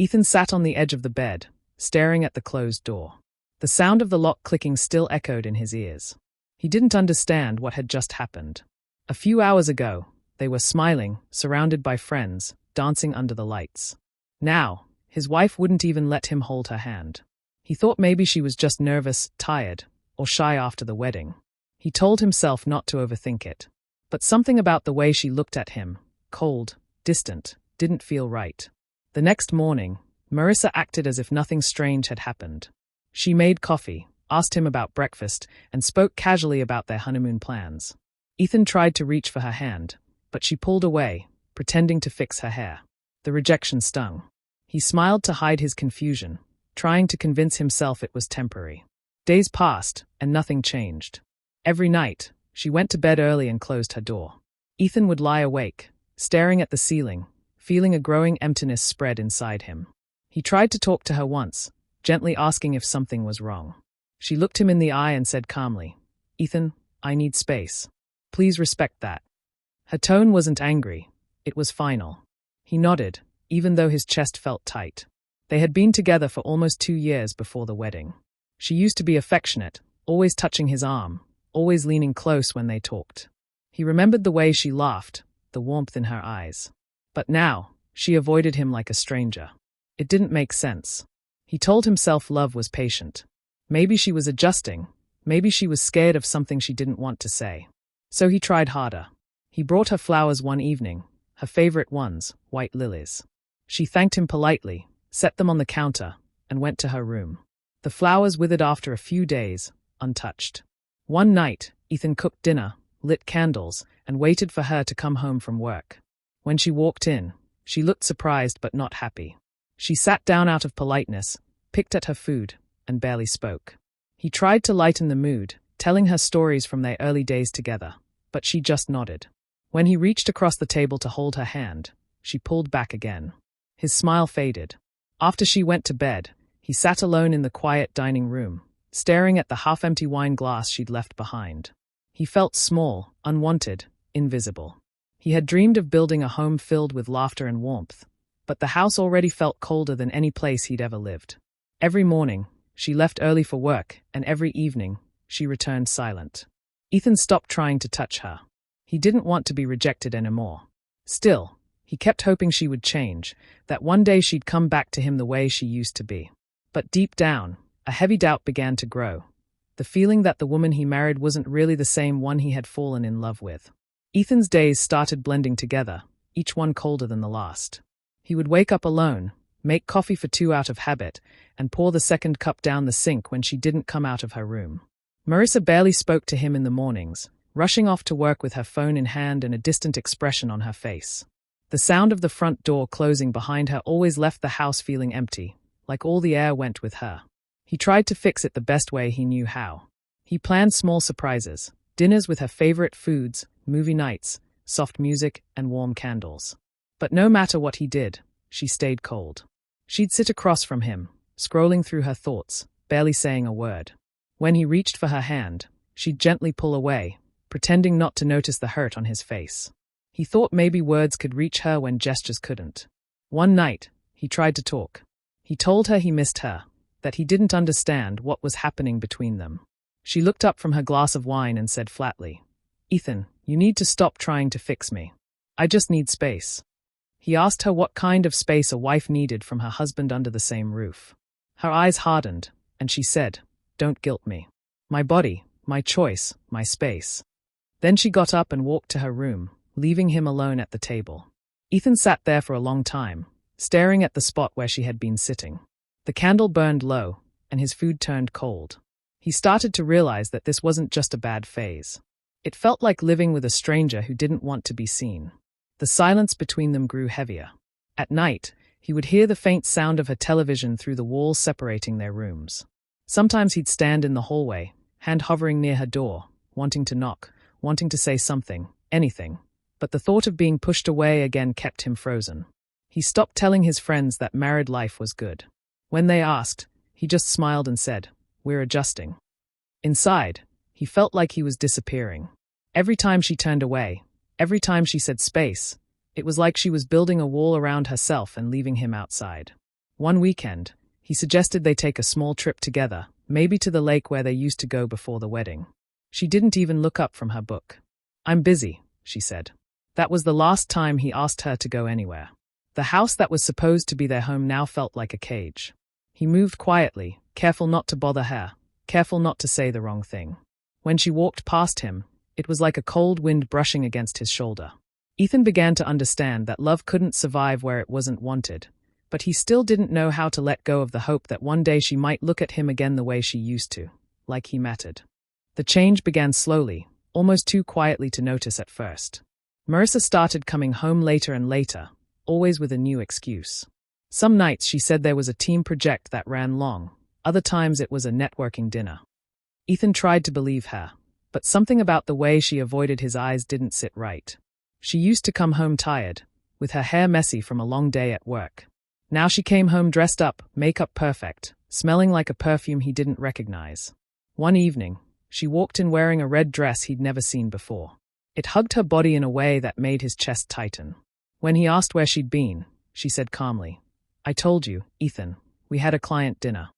Ethan sat on the edge of the bed, staring at the closed door. The sound of the lock clicking still echoed in his ears. He didn't understand what had just happened. A few hours ago, they were smiling, surrounded by friends, dancing under the lights. Now, his wife wouldn't even let him hold her hand. He thought maybe she was just nervous, tired, or shy after the wedding. He told himself not to overthink it. But something about the way she looked at him, cold, distant, didn't feel right. The next morning, Marissa acted as if nothing strange had happened. She made coffee, asked him about breakfast, and spoke casually about their honeymoon plans. Ethan tried to reach for her hand, but she pulled away, pretending to fix her hair. The rejection stung. He smiled to hide his confusion, trying to convince himself it was temporary. Days passed, and nothing changed. Every night, she went to bed early and closed her door. Ethan would lie awake, staring at the ceiling, feeling a growing emptiness spread inside him. He tried to talk to her once, gently asking if something was wrong. She looked him in the eye and said calmly, "Ethan, I need space. Please respect that." Her tone wasn't angry, it was final. He nodded, even though his chest felt tight. They had been together for almost 2 years before the wedding. She used to be affectionate, always touching his arm, always leaning close when they talked. He remembered the way she laughed, the warmth in her eyes. But now, she avoided him like a stranger. It didn't make sense. He told himself love was patient. Maybe she was adjusting, maybe she was scared of something she didn't want to say. So he tried harder. He brought her flowers one evening, her favorite ones, white lilies. She thanked him politely, set them on the counter, and went to her room. The flowers withered after a few days, untouched. One night, Ethan cooked dinner, lit candles, and waited for her to come home from work. When she walked in, she looked surprised but not happy. She sat down out of politeness, picked at her food, and barely spoke. He tried to lighten the mood, telling her stories from their early days together, but she just nodded. When he reached across the table to hold her hand, she pulled back again. His smile faded. After she went to bed, he sat alone in the quiet dining room, staring at the half-empty wine glass she'd left behind. He felt small, unwanted, invisible. He had dreamed of building a home filled with laughter and warmth, but the house already felt colder than any place he'd ever lived. Every morning, she left early for work, and every evening, she returned silent. Ethan stopped trying to touch her. He didn't want to be rejected anymore. Still, he kept hoping she would change, that one day she'd come back to him the way she used to be. But deep down, a heavy doubt began to grow. The feeling that the woman he married wasn't really the same one he had fallen in love with. Ethan's days started blending together, each one colder than the last. He would wake up alone, make coffee for 2 out of habit, and pour the second cup down the sink when she didn't come out of her room. Marissa barely spoke to him in the mornings, rushing off to work with her phone in hand and a distant expression on her face. The sound of the front door closing behind her always left the house feeling empty, like all the air went with her. He tried to fix it the best way he knew how. He planned small surprises, dinners with her favorite foods, movie nights, soft music, and warm candles. But no matter what he did, she stayed cold. She'd sit across from him, scrolling through her thoughts, barely saying a word. When he reached for her hand, she'd gently pull away, pretending not to notice the hurt on his face. He thought maybe words could reach her when gestures couldn't. One night, he tried to talk. He told her he missed her, that he didn't understand what was happening between them. She looked up from her glass of wine and said flatly, "Ethan, you need to stop trying to fix me. I just need space." He asked her what kind of space a wife needed from her husband under the same roof. Her eyes hardened, and she said, "Don't guilt me. My body, my choice, my space." Then she got up and walked to her room, leaving him alone at the table. Ethan sat there for a long time, staring at the spot where she had been sitting. The candle burned low, and his food turned cold. He started to realize that this wasn't just a bad phase. It felt like living with a stranger who didn't want to be seen. The silence between them grew heavier. At night, he would hear the faint sound of her television through the walls separating their rooms. Sometimes he'd stand in the hallway, hand hovering near her door, wanting to knock, wanting to say something, anything. But the thought of being pushed away again kept him frozen. He stopped telling his friends that married life was good. When they asked, he just smiled and said, "We're adjusting." Inside, he felt like he was disappearing. Every time she turned away, every time she said space, it was like she was building a wall around herself and leaving him outside. One weekend, he suggested they take a small trip together, maybe to the lake where they used to go before the wedding. She didn't even look up from her book. "I'm busy," she said. That was the last time he asked her to go anywhere. The house that was supposed to be their home now felt like a cage. He moved quietly, careful not to bother her, careful not to say the wrong thing. When she walked past him, it was like a cold wind brushing against his shoulder. Ethan began to understand that love couldn't survive where it wasn't wanted, but he still didn't know how to let go of the hope that one day she might look at him again the way she used to, like he mattered. The change began slowly, almost too quietly to notice at first. Marissa started coming home later and later, always with a new excuse. Some nights she said there was a team project that ran long, other times it was a networking dinner. Ethan tried to believe her, but something about the way she avoided his eyes didn't sit right. She used to come home tired, with her hair messy from a long day at work. Now she came home dressed up, makeup perfect, smelling like a perfume he didn't recognize. One evening, she walked in wearing a red dress he'd never seen before. It hugged her body in a way that made his chest tighten. When he asked where she'd been, she said calmly, "I told you, Ethan, we had a client dinner."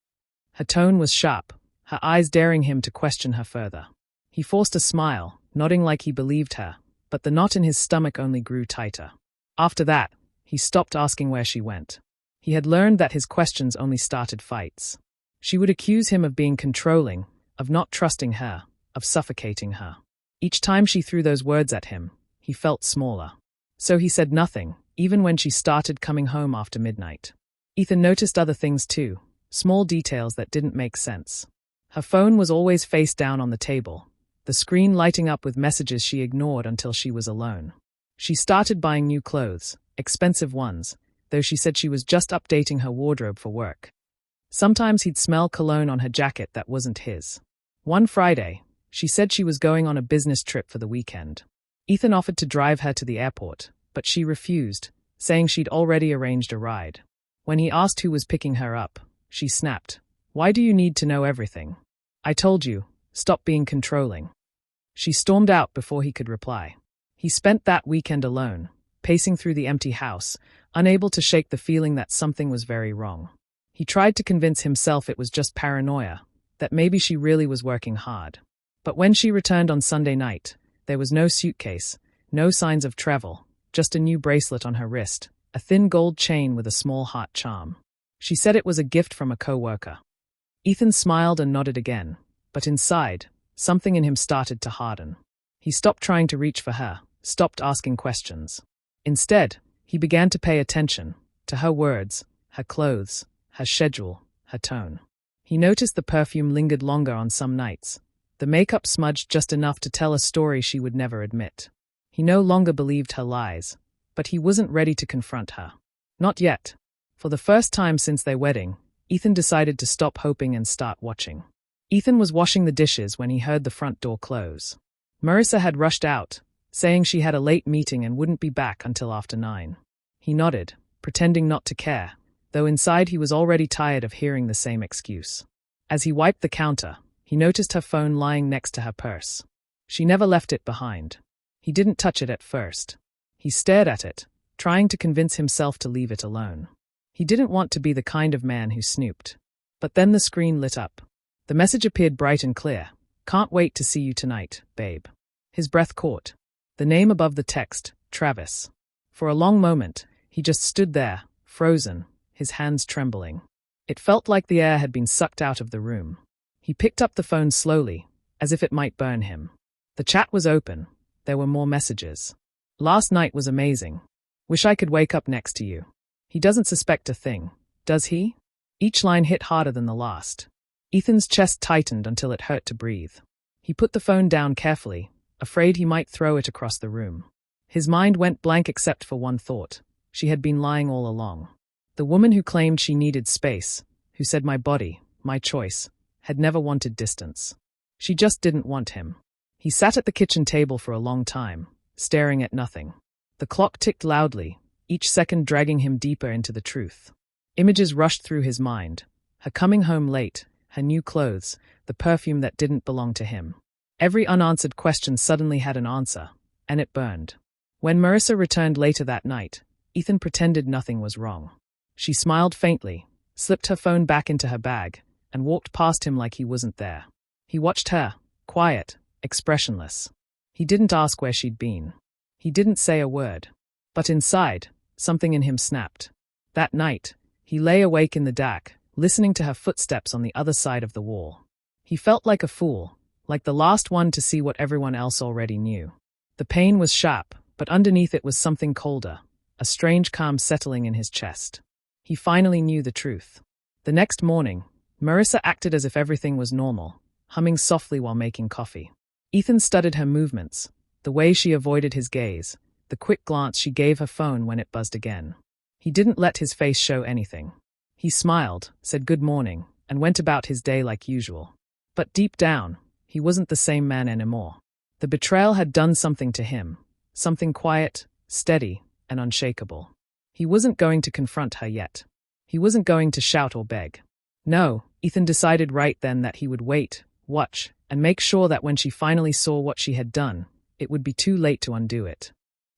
Her tone was sharp, her eyes daring him to question her further. He forced a smile, nodding like he believed her, but the knot in his stomach only grew tighter. After that, he stopped asking where she went. He had learned that his questions only started fights. She would accuse him of being controlling, of not trusting her, of suffocating her. Each time she threw those words at him, he felt smaller. So he said nothing, even when she started coming home after midnight. Ethan noticed other things too, small details that didn't make sense. Her phone was always face down on the table, the screen lighting up with messages she ignored until she was alone. She started buying new clothes, expensive ones, though she said she was just updating her wardrobe for work. Sometimes he'd smell cologne on her jacket that wasn't his. One Friday, she said she was going on a business trip for the weekend. Ethan offered to drive her to the airport, but she refused, saying she'd already arranged a ride. When he asked who was picking her up, she snapped, "Why do you need to know everything? I told you, stop being controlling." She stormed out before he could reply. He spent that weekend alone, pacing through the empty house, unable to shake the feeling that something was very wrong. He tried to convince himself it was just paranoia, that maybe she really was working hard. But when she returned on Sunday night, there was no suitcase, no signs of travel, just a new bracelet on her wrist, a thin gold chain with a small heart charm. She said it was a gift from a co-worker. Ethan smiled and nodded again, but inside, something in him started to harden. He stopped trying to reach for her, stopped asking questions. Instead, he began to pay attention to her words, her clothes, her schedule, her tone. He noticed the perfume lingered longer on some nights, the makeup smudged just enough to tell a story she would never admit. He no longer believed her lies, but he wasn't ready to confront her. Not yet. For the first time since their wedding, Ethan decided to stop hoping and start watching. Ethan was washing the dishes when he heard the front door close. Marissa had rushed out, saying she had a late meeting and wouldn't be back until after 9. He nodded, pretending not to care, though inside he was already tired of hearing the same excuse. As he wiped the counter, he noticed her phone lying next to her purse. She never left it behind. He didn't touch it at first. He stared at it, trying to convince himself to leave it alone. He didn't want to be the kind of man who snooped. But then the screen lit up. The message appeared bright and clear. "Can't wait to see you tonight, babe." His breath caught. The name above the text, Travis. For a long moment, he just stood there, frozen, his hands trembling. It felt like the air had been sucked out of the room. He picked up the phone slowly, as if it might burn him. The chat was open. There were more messages. "Last night was amazing. Wish I could wake up next to you." He doesn't suspect a thing, does he? Each line hit harder than the last. Ethan's chest tightened until it hurt to breathe. He put the phone down carefully, afraid he might throw it across the room. His mind went blank except for one thought. She had been lying all along. The woman who claimed she needed space, who said my body, my choice, had never wanted distance. She just didn't want him. He sat at the kitchen table for a long time, staring at nothing. The clock ticked loudly, each second dragging him deeper into the truth. Images rushed through his mind. Her coming home late, her new clothes, the perfume that didn't belong to him. Every unanswered question suddenly had an answer, and it burned. When Marissa returned later that night, Ethan pretended nothing was wrong. She smiled faintly, slipped her phone back into her bag, and walked past him like he wasn't there. He watched her, quiet, expressionless. He didn't ask where she'd been. He didn't say a word. But inside, something in him snapped. That night, he lay awake in the dark, listening to her footsteps on the other side of the wall. He felt like a fool, like the last one to see what everyone else already knew. The pain was sharp, but underneath it was something colder, a strange calm settling in his chest. He finally knew the truth. The next morning, Marissa acted as if everything was normal, humming softly while making coffee. Ethan studied her movements, the way she avoided his gaze, the quick glance she gave her phone when it buzzed again. He didn't let his face show anything. He smiled, said good morning, and went about his day like usual. But deep down, he wasn't the same man anymore. The betrayal had done something to him, something quiet, steady, and unshakable. He wasn't going to confront her yet. He wasn't going to shout or beg. No, Ethan decided right then that he would wait, watch, and make sure that when she finally saw what she had done, it would be too late to undo it.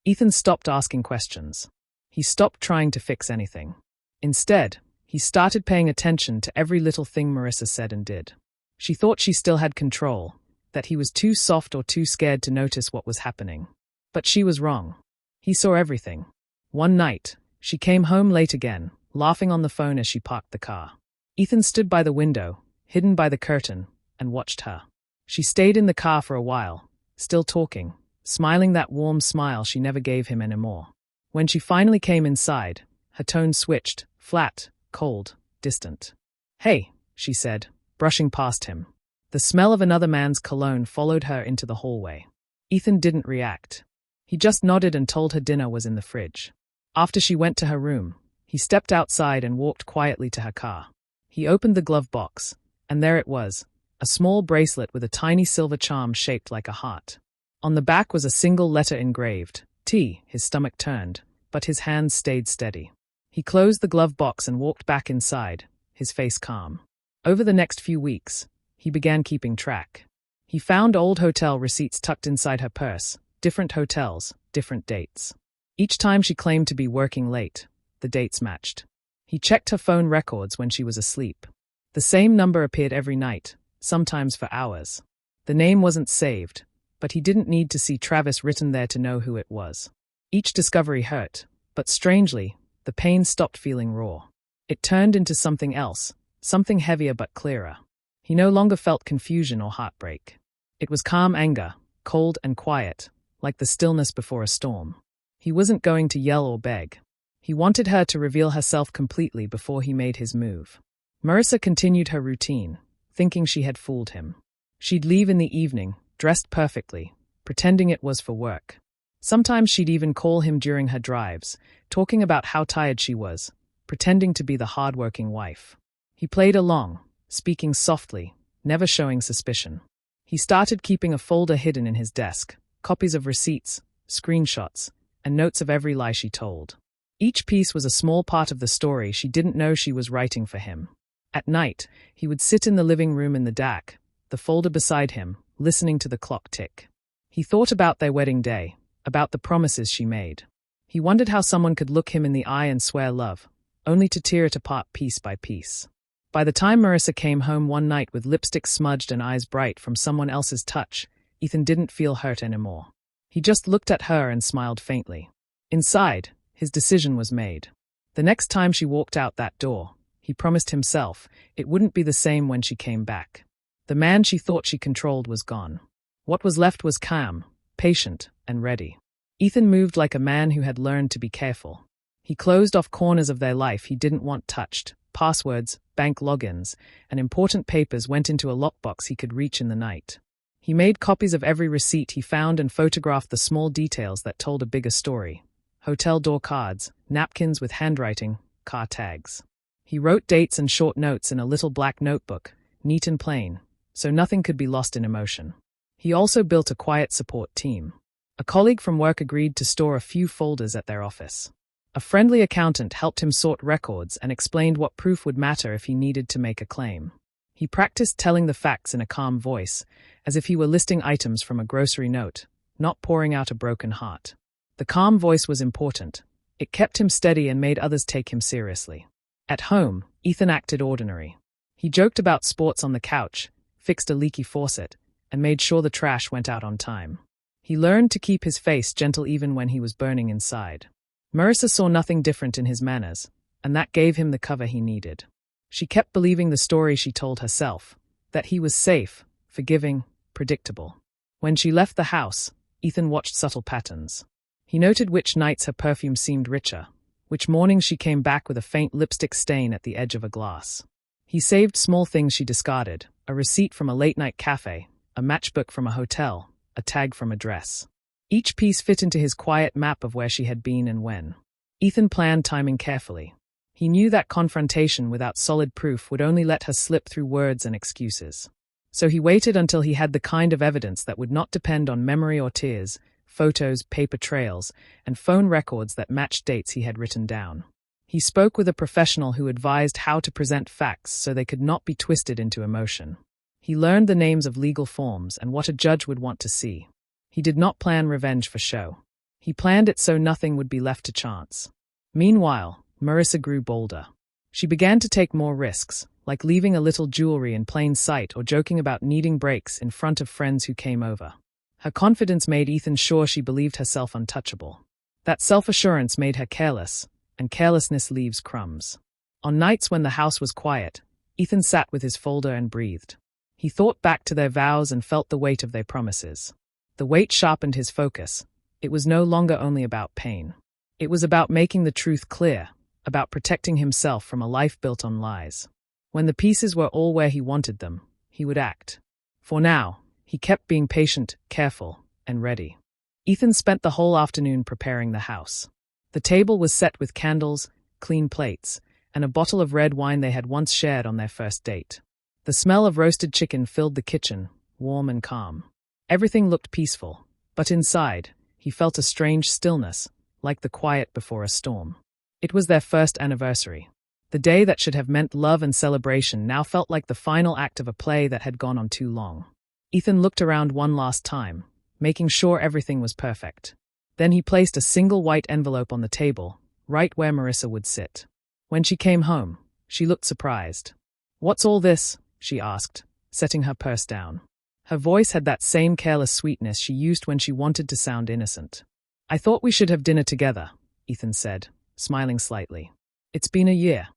Ethan stopped asking questions. He stopped trying to fix anything. Instead, he started paying attention to every little thing Marissa said and did. She thought she still had control, that he was too soft or too scared to notice what was happening. But she was wrong. He saw everything. One night, she came home late again, laughing on the phone as she parked the car. Ethan stood by the window, hidden by the curtain, and watched her. She stayed in the car for a while, still talking, smiling that warm smile she never gave him anymore. When she finally came inside, her tone switched, flat, cold, distant. "Hey," she said, brushing past him. The smell of another man's cologne followed her into the hallway. Ethan didn't react. He just nodded and told her dinner was in the fridge. After she went to her room, he stepped outside and walked quietly to her car. He opened the glove box, and there it was, a small bracelet with a tiny silver charm shaped like a heart. On the back was a single letter engraved, T. His stomach turned, but his hands stayed steady. He closed the glove box and walked back inside, his face calm. Over the next few weeks, he began keeping track. He found old hotel receipts tucked inside her purse, different hotels, different dates. Each time she claimed to be working late, the dates matched. He checked her phone records when she was asleep. The same number appeared every night, sometimes for hours. The name wasn't saved, but he didn't need to see Travis written there to know who it was. Each discovery hurt, but strangely, the pain stopped feeling raw. It turned into something else, something heavier but clearer. He no longer felt confusion or heartbreak. It was calm anger, cold and quiet, like the stillness before a storm. He wasn't going to yell or beg. He wanted her to reveal herself completely before he made his move. Marissa continued her routine, thinking she had fooled him. She'd leave in the evening, dressed perfectly, pretending it was for work. Sometimes she'd even call him during her drives, talking about how tired she was, pretending to be the hard-working wife. He played along, speaking softly, never showing suspicion. He started keeping a folder hidden in his desk, copies of receipts, screenshots, and notes of every lie she told. Each piece was a small part of the story she didn't know she was writing for him. At night, he would sit in the living room in the dark, the folder beside him, listening to the clock tick. He thought about their wedding day, about the promises she made. He wondered how someone could look him in the eye and swear love, only to tear it apart piece by piece. By the time Marissa came home one night with lipstick smudged and eyes bright from someone else's touch, Ethan didn't feel hurt anymore. He just looked at her and smiled faintly. Inside, his decision was made. The next time she walked out that door, he promised himself it wouldn't be the same when she came back. The man she thought she controlled was gone. What was left was calm, patient, and ready. Ethan moved like a man who had learned to be careful. He closed off corners of their life he didn't want touched. Passwords, bank logins, and important papers went into a lockbox he could reach in the night. He made copies of every receipt he found and photographed the small details that told a bigger story. Hotel door cards, napkins with handwriting, car tags. He wrote dates and short notes in a little black notebook, neat and plain, so nothing could be lost in emotion. He also built a quiet support team. A colleague from work agreed to store a few folders at their office. A friendly accountant helped him sort records and explained what proof would matter if he needed to make a claim. He practiced telling the facts in a calm voice, as if he were listing items from a grocery note, not pouring out a broken heart. The calm voice was important. It kept him steady and made others take him seriously. At home, Ethan acted ordinary. He joked about sports on the couch, fixed a leaky faucet, and made sure the trash went out on time. He learned to keep his face gentle even when he was burning inside. Marissa saw nothing different in his manners, and that gave him the cover he needed. She kept believing the story she told herself, that he was safe, forgiving, predictable. When she left the house, Ethan watched subtle patterns. He noted which nights her perfume seemed richer, which mornings she came back with a faint lipstick stain at the edge of a glass. He saved small things she discarded, a receipt from a late-night cafe, a matchbook from a hotel, a tag from a dress. Each piece fit into his quiet map of where she had been and when. Ethan planned timing carefully. He knew that confrontation without solid proof would only let her slip through words and excuses. So he waited until he had the kind of evidence that would not depend on memory or tears, photos, paper trails, and phone records that matched dates he had written down. He spoke with a professional who advised how to present facts so they could not be twisted into emotion. He learned the names of legal forms and what a judge would want to see. He did not plan revenge for show. He planned it so nothing would be left to chance. Meanwhile, Marissa grew bolder. She began to take more risks, like leaving a little jewelry in plain sight or joking about needing breaks in front of friends who came over. Her confidence made Ethan sure she believed herself untouchable. That self-assurance made her careless, and carelessness leaves crumbs. On nights when the house was quiet, Ethan sat with his folder and breathed. He thought back to their vows and felt the weight of their promises. The weight sharpened his focus. It was no longer only about pain. It was about making the truth clear, about protecting himself from a life built on lies. When the pieces were all where he wanted them, he would act. For now, he kept being patient, careful, and ready. Ethan spent the whole afternoon preparing the house. The table was set with candles, clean plates, and a bottle of red wine they had once shared on their first date. The smell of roasted chicken filled the kitchen, warm and calm. Everything looked peaceful, but inside, he felt a strange stillness, like the quiet before a storm. It was their first anniversary. The day that should have meant love and celebration now felt like the final act of a play that had gone on too long. Ethan looked around one last time, making sure everything was perfect. Then he placed a single white envelope on the table, right where Marissa would sit. When she came home, she looked surprised. "What's all this?" she asked, setting her purse down. Her voice had that same careless sweetness she used when she wanted to sound innocent. "I thought we should have dinner together," Ethan said, smiling slightly. "It's been a year."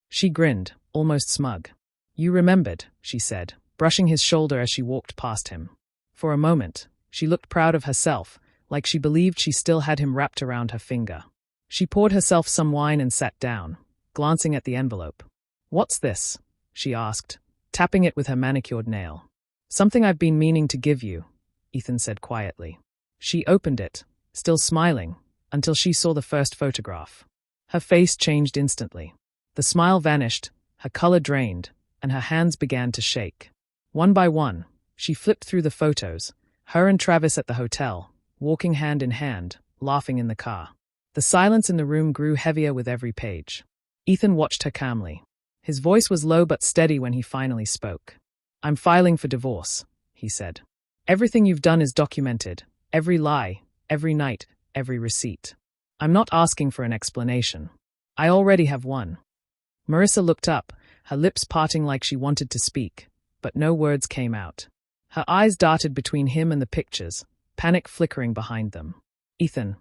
She grinned, almost smug. "You remembered," she said, brushing his shoulder as she walked past him. For a moment, she looked proud of herself, like she believed she still had him wrapped around her finger. She poured herself some wine and sat down, glancing at the envelope. "What's this?" she asked, tapping it with her manicured nail. "Something I've been meaning to give you," Ethan said quietly. She opened it, still smiling, until she saw the first photograph. Her face changed instantly. The smile vanished, her color drained, and her hands began to shake. One by one, she flipped through the photos, her and Travis at the hotel, walking hand in hand, laughing in the car. The silence in the room grew heavier with every page. Ethan watched her calmly. His voice was low but steady when he finally spoke. "I'm filing for divorce," he said. "Everything you've done is documented, every lie, every night, every receipt. I'm not asking for an explanation. I already have one." Marissa looked up, her lips parting like she wanted to speak, but no words came out. Her eyes darted between him and the pictures, panic flickering behind them. "Ethan,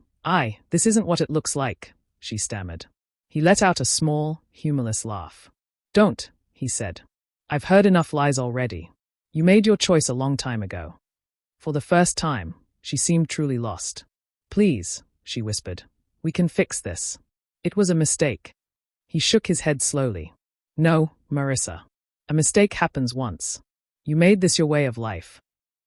this isn't what it looks like," she stammered. He let out a small, humorless laugh. "Don't," he said. "I've heard enough lies already. You made your choice a long time ago." For the first time, she seemed truly lost. "Please," she whispered, "we can fix this. It was a mistake." He shook his head slowly. "No, Marissa. A mistake happens once. You made this your way of life."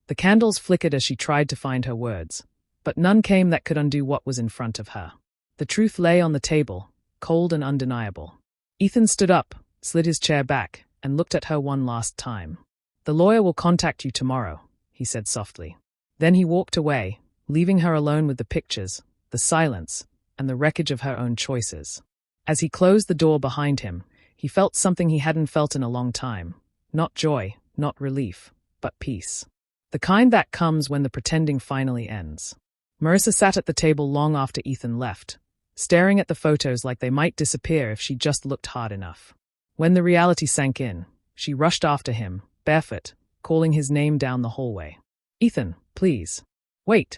The candles flickered as she tried to find her words, but none came that could undo what was in front of her. The truth lay on the table, cold and undeniable. Ethan stood up, slid his chair back, and looked at her one last time. "The lawyer will contact you tomorrow," he said softly. Then he walked away, leaving her alone with the pictures, the silence, and the wreckage of her own choices. As he closed the door behind him, he felt something he hadn't felt in a long time. Not joy, not relief, but peace. The kind that comes when the pretending finally ends. Marissa sat at the table long after Ethan left, staring at the photos like they might disappear if she just looked hard enough. When the reality sank in, she rushed after him, barefoot, calling his name down the hallway. "Ethan, please. Wait."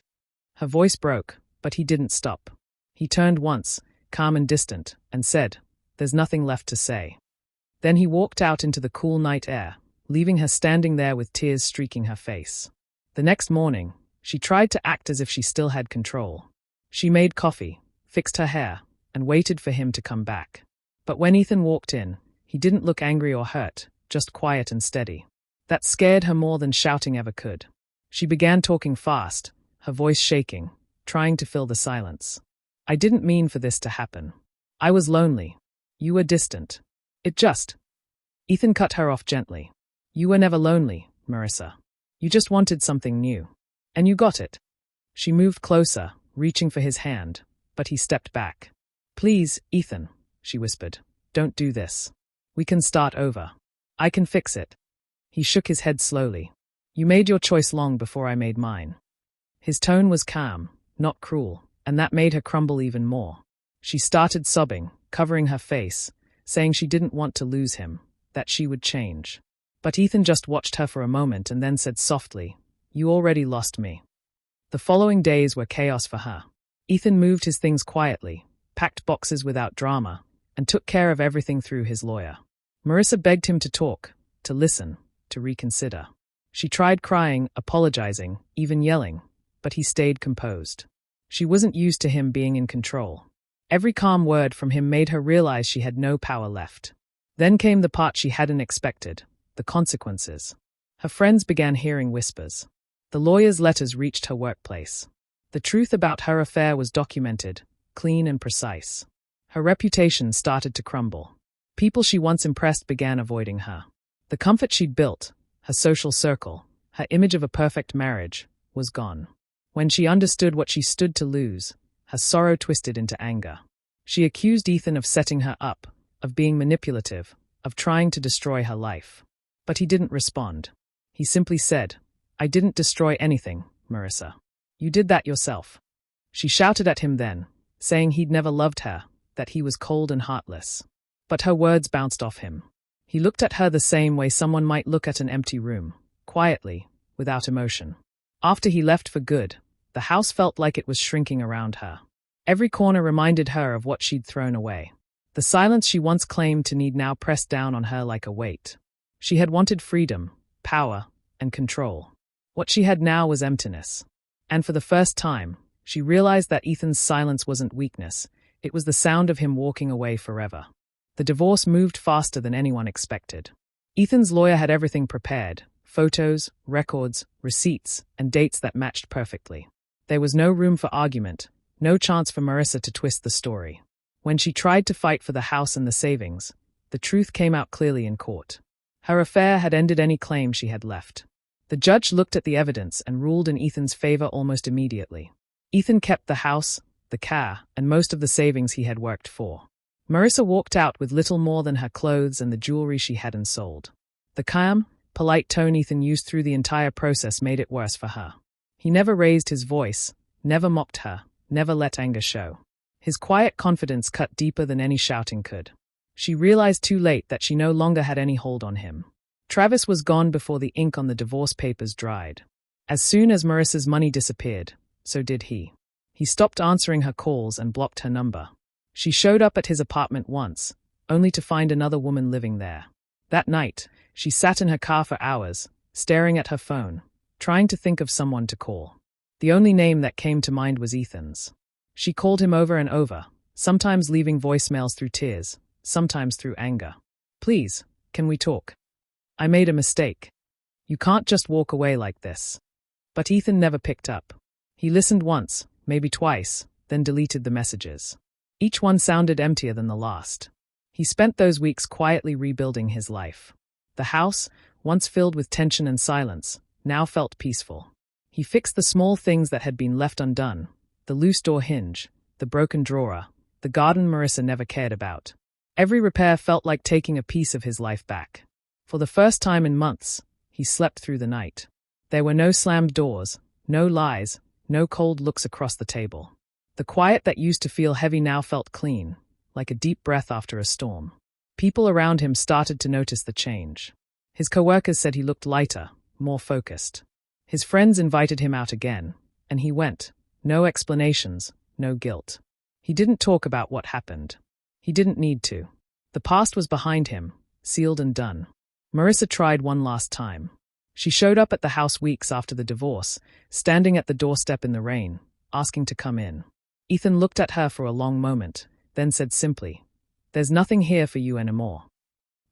Her voice broke, but he didn't stop. He turned once, calm and distant, and said, "There's nothing left to say." Then he walked out into the cool night air, leaving her standing there with tears streaking her face. The next morning, she tried to act as if she still had control. She made coffee, fixed her hair, and waited for him to come back. But when Ethan walked in, he didn't look angry or hurt, just quiet and steady. That scared her more than shouting ever could. She began talking fast, her voice shaking, trying to fill the silence. "I didn't mean for this to happen. I was lonely. You were distant. It just—" Ethan cut her off gently. "You were never lonely, Marissa. You just wanted something new. And you got it." She moved closer, reaching for his hand, but he stepped back. "Please, Ethan," she whispered, "don't do this. We can start over. I can fix it." He shook his head slowly. "You made your choice long before I made mine." His tone was calm, not cruel, and that made her crumble even more. She started sobbing, covering her face, saying she didn't want to lose him, that she would change. But Ethan just watched her for a moment and then said softly, "You already lost me." The following days were chaos for her. Ethan moved his things quietly, packed boxes without drama, and took care of everything through his lawyer. Marissa begged him to talk, to listen, to reconsider. She tried crying, apologizing, even yelling, but he stayed composed. She wasn't used to him being in control. Every calm word from him made her realize she had no power left. Then came the part she hadn't expected, the consequences. Her friends began hearing whispers. The lawyer's letters reached her workplace. The truth about her affair was documented, clean and precise. Her reputation started to crumble. People she once impressed began avoiding her. The comfort she'd built, her social circle, her image of a perfect marriage, was gone. When she understood what she stood to lose, her sorrow twisted into anger. She accused Ethan of setting her up, of being manipulative, of trying to destroy her life. But he didn't respond. He simply said, "I didn't destroy anything, Marissa. You did that yourself." She shouted at him then, saying he'd never loved her, that he was cold and heartless. But her words bounced off him. He looked at her the same way someone might look at an empty room, quietly, without emotion. After he left for good, the house felt like it was shrinking around her. Every corner reminded her of what she'd thrown away. The silence she once claimed to need now pressed down on her like a weight. She had wanted freedom, power, and control. What she had now was emptiness. And for the first time, she realized that Ethan's silence wasn't weakness, it was the sound of him walking away forever. The divorce moved faster than anyone expected. Ethan's lawyer had everything prepared, photos, records, receipts, and dates that matched perfectly. There was no room for argument, no chance for Marissa to twist the story. When she tried to fight for the house and the savings, the truth came out clearly in court. Her affair had ended any claim she had left. The judge looked at the evidence and ruled in Ethan's favor almost immediately. Ethan kept the house, the car, and most of the savings he had worked for. Marissa walked out with little more than her clothes and the jewelry she hadn't sold. The calm, polite tone Ethan used through the entire process made it worse for her. He never raised his voice, never mocked her, never let anger show. His quiet confidence cut deeper than any shouting could. She realized too late that she no longer had any hold on him. Travis was gone before the ink on the divorce papers dried. As soon as Marissa's money disappeared, so did he. He stopped answering her calls and blocked her number. She showed up at his apartment once, only to find another woman living there. That night, she sat in her car for hours, staring at her phone, trying to think of someone to call. The only name that came to mind was Ethan's. She called him over and over, sometimes leaving voicemails through tears, sometimes through anger. "Please, can we talk? I made a mistake. You can't just walk away like this." But Ethan never picked up. He listened once, maybe twice, then deleted the messages. Each one sounded emptier than the last. He spent those weeks quietly rebuilding his life. The house, once filled with tension and silence, now felt peaceful. He fixed the small things that had been left undone, the loose door hinge, the broken drawer, the garden Marissa never cared about. Every repair felt like taking a piece of his life back. For the first time in months, he slept through the night. There were no slammed doors, no lies, no cold looks across the table. The quiet that used to feel heavy now felt clean, like a deep breath after a storm. People around him started to notice the change. His coworkers said he looked lighter, more focused. His friends invited him out again, and he went. No explanations, no guilt. He didn't talk about what happened. He didn't need to. The past was behind him, sealed and done. Marissa tried one last time. She showed up at the house weeks after the divorce, standing at the doorstep in the rain, asking to come in. Ethan looked at her for a long moment, then said simply, "There's nothing here for you anymore."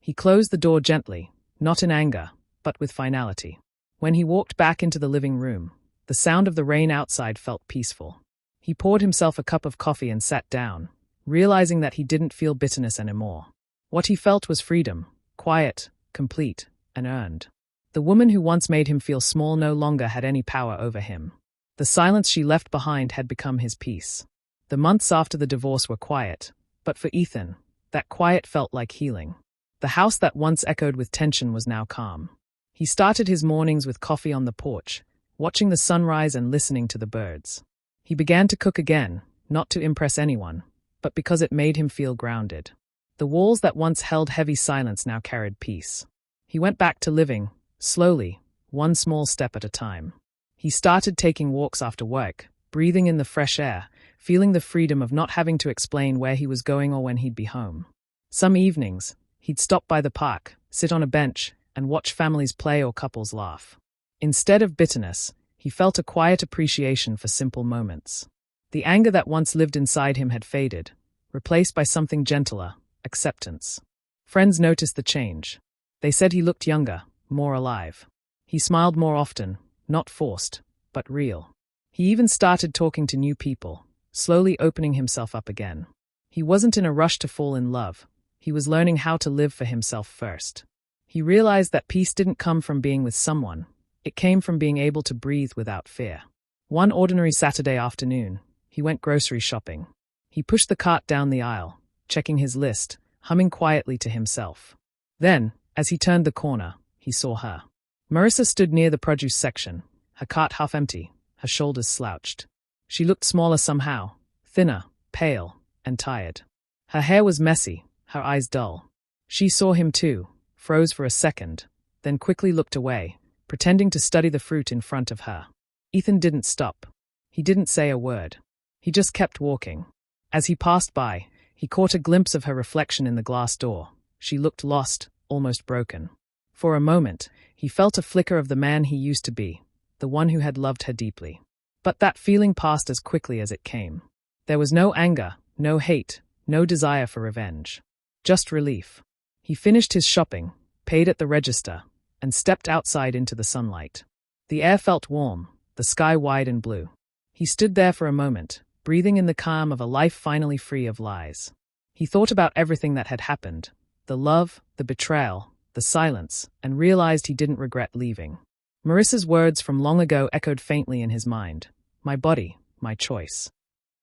He closed the door gently, not in anger, but with finality. When he walked back into the living room, the sound of the rain outside felt peaceful. He poured himself a cup of coffee and sat down, realizing that he didn't feel bitterness anymore. What he felt was freedom, quiet, complete, and earned. The woman who once made him feel small no longer had any power over him. The silence she left behind had become his peace. The months after the divorce were quiet, but for Ethan, that quiet felt like healing. The house that once echoed with tension was now calm. He started his mornings with coffee on the porch, watching the sunrise and listening to the birds. He began to cook again, not to impress anyone, but because it made him feel grounded. The walls that once held heavy silence now carried peace. He went back to living, slowly, one small step at a time. He started taking walks after work, breathing in the fresh air, feeling the freedom of not having to explain where he was going or when he'd be home. Some evenings, he'd stop by the park, sit on a bench, and watch families play or couples laugh. Instead of bitterness, he felt a quiet appreciation for simple moments. The anger that once lived inside him had faded, replaced by something gentler, acceptance. Friends noticed the change. They said he looked younger, more alive. He smiled more often, not forced, but real. He even started talking to new people, slowly opening himself up again. He wasn't in a rush to fall in love. He was learning how to live for himself first. He realized that peace didn't come from being with someone. It came from being able to breathe without fear. One ordinary Saturday afternoon, he went grocery shopping. He pushed the cart down the aisle, checking his list, humming quietly to himself. Then, as he turned the corner, he saw her. Marissa stood near the produce section, her cart half empty, her shoulders slouched. She looked smaller somehow, thinner, pale, and tired. Her hair was messy, her eyes dull. She saw him too, froze for a second, then quickly looked away, pretending to study the fruit in front of her. Ethan didn't stop. He didn't say a word. He just kept walking. As he passed by, he caught a glimpse of her reflection in the glass door. She looked lost, almost broken. For a moment, he felt a flicker of the man he used to be, the one who had loved her deeply. But that feeling passed as quickly as it came. There was no anger, no hate, no desire for revenge. Just relief. He finished his shopping, paid at the register, and stepped outside into the sunlight. The air felt warm, the sky wide and blue. He stood there for a moment, breathing in the calm of a life finally free of lies. He thought about everything that had happened, the love, the betrayal, the silence, and realized he didn't regret leaving. Marissa's words from long ago echoed faintly in his mind. My body, my choice.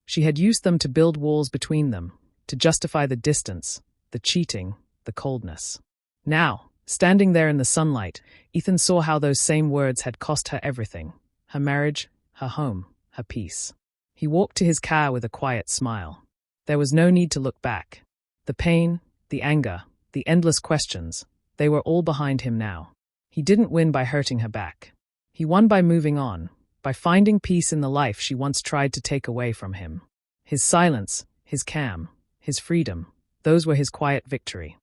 She had used them to build walls between them, to justify the distance, the cheating, the coldness. Now, standing there in the sunlight, Ethan saw how those same words had cost her everything. Her marriage, her home, her peace. He walked to his car with a quiet smile. There was no need to look back. The pain, the anger, the endless questions, they were all behind him now. He didn't win by hurting her back. He won by moving on, by finding peace in the life she once tried to take away from him. His silence, his calm, his freedom, those were his quiet victory.